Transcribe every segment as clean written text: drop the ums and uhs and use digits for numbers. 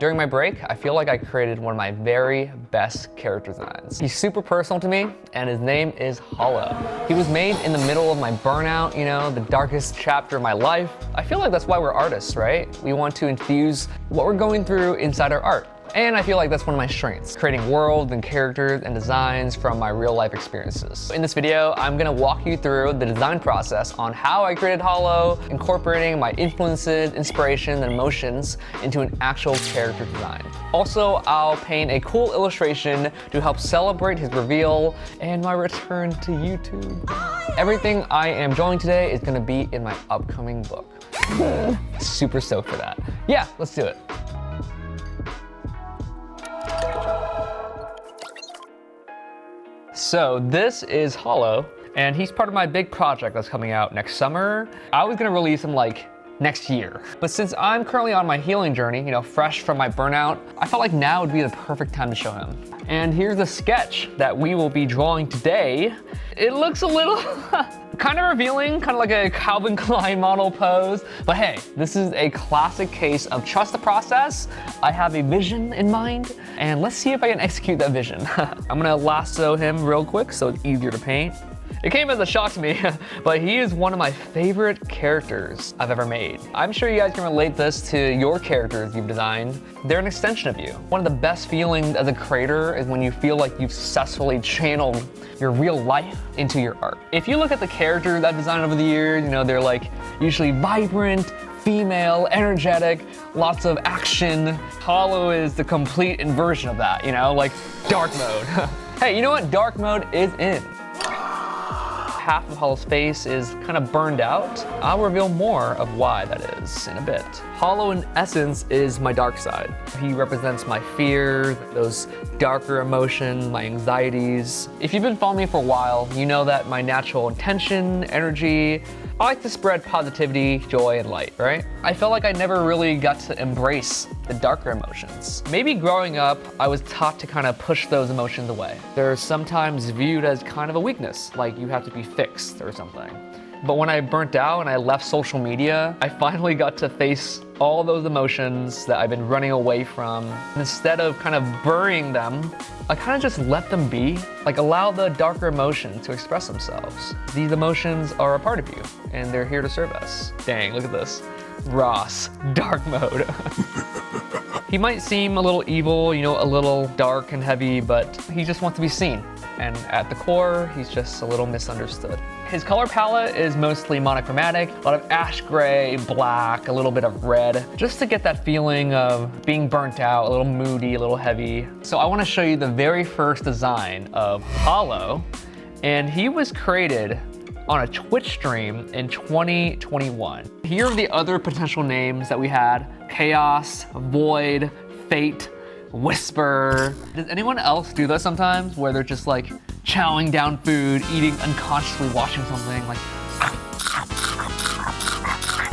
During my break, I feel like I created one of my very best character designs. He's super personal to me, and his name is Hollow. He was made in the middle of my burnout, you know, the darkest chapter of my life. I feel like that's why we're artists, right? We want to infuse what we're going through inside our art. And I feel like that's one of my strengths, creating worlds and characters and designs from my real life experiences. In this video, I'm gonna walk you through the design process on how I created Hollow, incorporating my influences, inspirations, and emotions into an actual character design. Also, I'll paint a cool illustration to help celebrate his reveal and my return to YouTube. Everything I am drawing today is gonna be in my upcoming book. Super stoked for that. Yeah, let's do it. So this is Hollow, and he's part of my big project that's coming out next summer. I was gonna release him like next year. But since I'm currently on my healing journey, you know, fresh from my burnout, I felt like now would be the perfect time to show him. And here's the sketch that we will be drawing today. It looks a little kind of revealing, kind of like a Calvin Klein model pose. But hey, this is a classic case of trust the process. I have a vision in mind, and let's see if I can execute that vision. I'm gonna lasso him real quick so it's easier to paint. It came as a shock to me, but he is one of my favorite characters I've ever made. I'm sure you guys can relate this to your characters you've designed. They're an extension of you. One of the best feelings as a creator is when you feel like you've successfully channeled your real life into your art. If you look at the characters I've designed over the years, you know, they're like usually vibrant, female, energetic, lots of action. Hollow is the complete inversion of that, you know, like dark mode. Hey, you know what? Dark mode is in. Half of Hollow's face is kind of burned out. I'll reveal more of why that is in a bit. Hollow, in essence, is my dark side. He represents my fear, those darker emotions, my anxieties. If you've been following me for a while, you know that my natural intention, energy, I like to spread positivity, joy, and light, right? I felt like I never really got to embrace the darker emotions. Maybe growing up, I was taught to kind of push those emotions away. They're sometimes viewed as kind of a weakness, like you have to be fixed or something. But when I burnt out and I left social media, I finally got to face all those emotions that I've been running away from. Instead of kind of burying them, I kind of just let them be, like allow the darker emotions to express themselves. These emotions are a part of you, and they're here to serve us. Dang, look at this. Ross, dark mode. He might seem a little evil, you know, a little dark and heavy, but he just wants to be seen. And at the core, he's just a little misunderstood. His color palette is mostly monochromatic, a lot of ash gray, black, a little bit of red, just to get that feeling of being burnt out, a little moody, a little heavy. So I want to show you the very first design of Hollow, and he was created on a Twitch stream in 2021. Here are the other potential names that we had: Chaos, Void, Fate, Whisper. Does anyone else do this sometimes, where they're just like chowing down food, eating unconsciously, watching something like,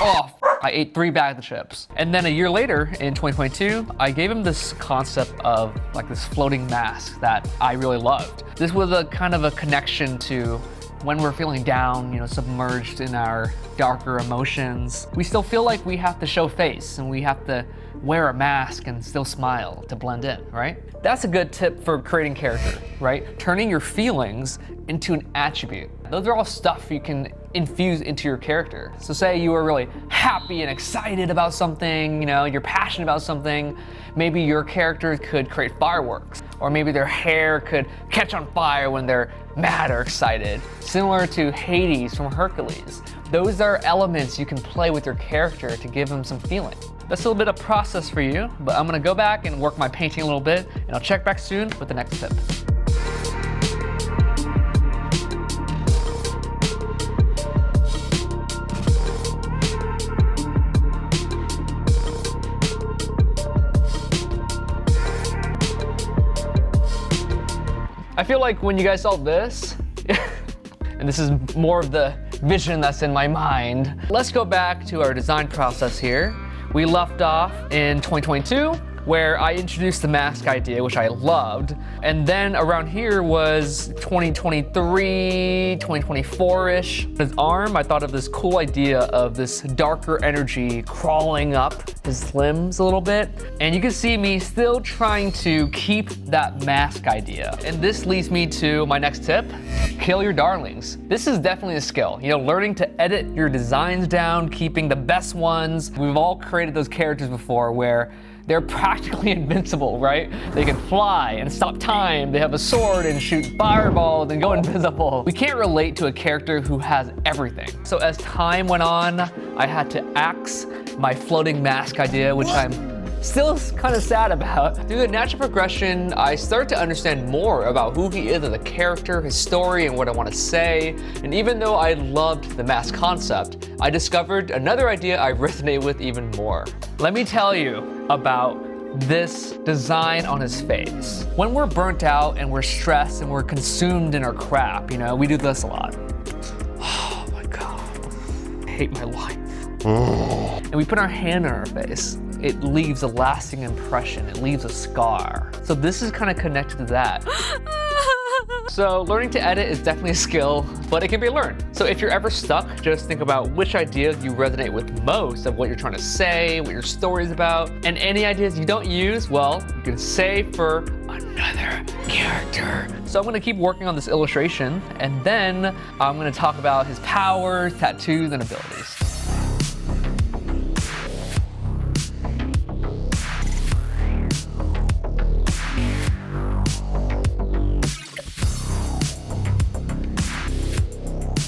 oh, I ate 3 bags of chips. And then a year later, in 2022, I gave him this concept of like this floating mask that I really loved. This was a kind of a connection to when we're feeling down, you know, submerged in our darker emotions. We still feel like we have to show face and we have to wear a mask and still smile to blend in, right? That's a good tip for creating character, right? Turning your feelings into an attribute. Those are all stuff you can infuse into your character. So say you are really happy and excited about something, you know, you're passionate about something, maybe your character could create fireworks, or maybe their hair could catch on fire when they're mad or excited. Similar to Hades from Hercules. Those are elements you can play with your character to give them some feeling. That's a little bit of process for you, but I'm gonna go back and work my painting a little bit, and I'll check back soon with the next tip. I feel like when you guys saw this, and this is more of the vision that's in my mind, let's go back to our design process here. We left off in 2022, where I introduced the mask idea, which I loved. And then around here was 2023, 2024-ish. His arm, I thought of this cool idea of this darker energy crawling up his limbs a little bit. And you can see me still trying to keep that mask idea. And this leads me to my next tip: kill your darlings. This is definitely a skill. You know, learning to edit your designs down, keeping the best ones. We've all created those characters before where they're practically invincible, right? They can fly and stop time. They have a sword and shoot fireballs and go invisible. We can't relate to a character who has everything. So as time went on, I had to axe my floating mask idea, which I'm still kind of sad about. Through the natural progression, I started to understand more about who he is as a character, his story, and what I want to say. And even though I loved the mask concept, I discovered another idea I resonate with even more. Let me tell you about this design on his face. When we're burnt out and we're stressed and we're consumed in our crap, you know, we do this a lot. Oh my God, I hate my life. And we put our hand on our face. It leaves a lasting impression. It leaves a scar. So this is kind of connected to that. So learning to edit is definitely a skill, but it can be learned. So if you're ever stuck, just think about which ideas you resonate with most of what you're trying to say, what your story is about, and any ideas you don't use, well, you can save for another character. So I'm gonna keep working on this illustration, and then I'm gonna talk about his powers, tattoos, and abilities.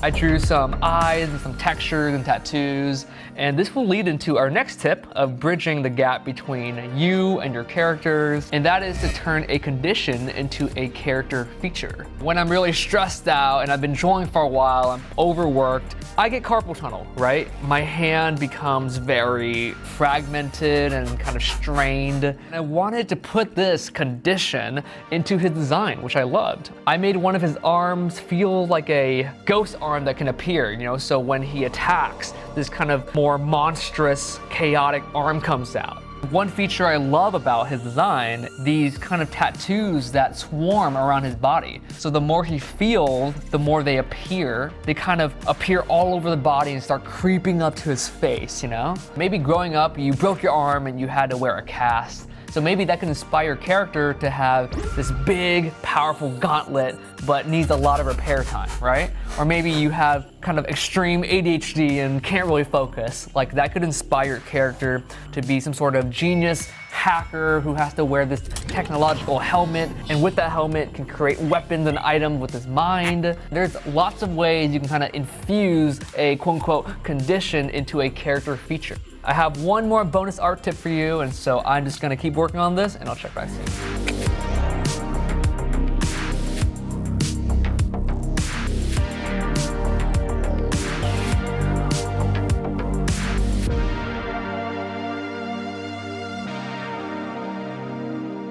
I drew some eyes and some textures and tattoos, and this will lead into our next tip of bridging the gap between you and your characters, and that is to turn a condition into a character feature. When I'm really stressed out and I've been drawing for a while, I'm overworked, I get carpal tunnel, right? My hand becomes very fragmented and kind of strained. And I wanted to put this condition into his design, which I loved. I made one of his arms feel like a ghost arm that can appear, you know, so when he attacks, this kind of more monstrous, chaotic arm comes out. One feature I love about his design, these kind of tattoos that swarm around his body. So the more he feels, the more they appear. They kind of appear all over the body and start creeping up to his face, you know? Maybe growing up, you broke your arm and you had to wear a cast. So maybe that can inspire your character to have this big, powerful gauntlet, but needs a lot of repair time, right? Or maybe you have kind of extreme ADHD and can't really focus. Like that could inspire your character to be some sort of genius hacker who has to wear this technological helmet, and with that helmet can create weapons and items with his mind. There's lots of ways you can kind of infuse a quote-unquote condition into a character feature. I have one more bonus art tip for you, and so I'm just gonna keep working on this and I'll check back soon.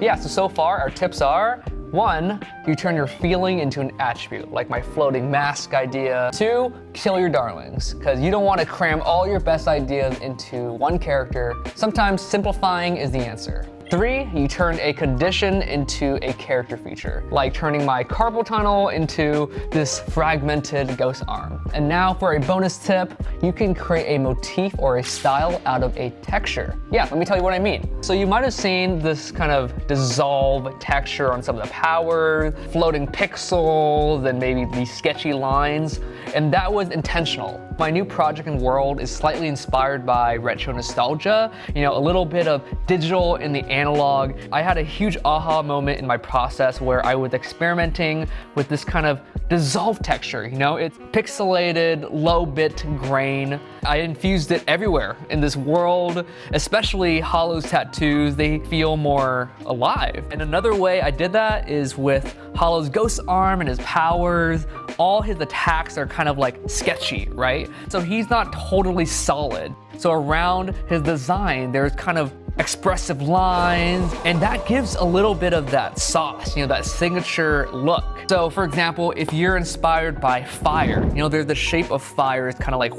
Yeah, so far our tips are: 1, you turn your feeling into an attribute, like my floating mask idea. 2, kill your darlings, because you don't want to cram all your best ideas into one character. Sometimes simplifying is the answer. 3, you turn a condition into a character feature, like turning my carpal tunnel into this fragmented ghost arm. And now for a bonus tip, you can create a motif or a style out of a texture. Yeah, let me tell you what I mean. So you might have seen this kind of dissolve texture on some of the powers, floating pixels, and maybe these sketchy lines, and that was intentional. My new project and world is slightly inspired by retro nostalgia, you know, a little bit of digital in the analog. I had a huge aha moment in my process where I was experimenting with this kind of dissolve texture, you know, it's pixelated, low bit grain. I infused it everywhere in this world, especially Hollow's tattoos. They feel more alive. And another way I did that is with Hollow's ghost arm and his powers. All his attacks are kind of like sketchy, right? So he's not totally solid. So around his design, there's kind of expressive lines, and that gives a little bit of that sauce, you know, that signature look. So for example, if you're inspired by fire, you know, there's the shape of fire is kind of like,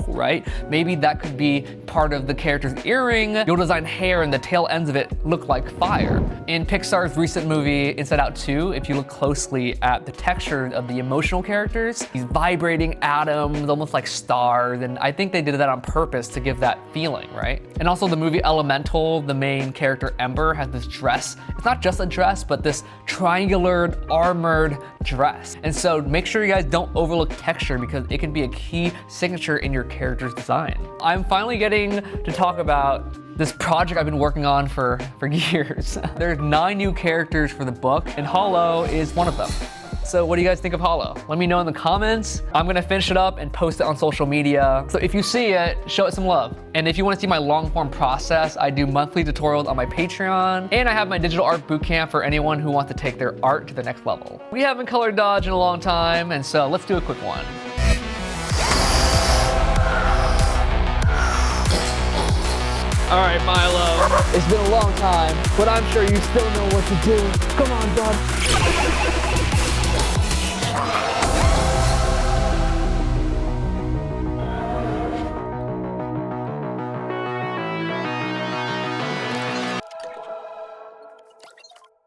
right? Maybe that could be part of the character's earring. You'll design hair and the tail ends of it look like fire. In Pixar's recent movie, Inside Out 2, if you look closely at the texture of the emotional characters, these vibrating atoms, almost like stars, and I think they did that on purpose to give that feeling, right? And also the movie Elemental, the main character Ember has this dress. It's not just a dress, but this triangular armored dress. And so make sure you guys don't overlook texture because it can be a key signature in your character's design. I'm finally getting to talk about this project I've been working on for years. There's 9 new characters for the book, and Hollow is one of them. So what do you guys think of Hollow? Let me know in the comments. I'm gonna finish it up and post it on social media. So if you see it, show it some love. And if you wanna see my long form process, I do monthly tutorials on my Patreon, and I have my digital art bootcamp for anyone who wants to take their art to the next level. We haven't color dodged in a long time, and so let's do a quick one. All right, Milo, it's been a long time, but I'm sure you still know what to do. Come on, bud.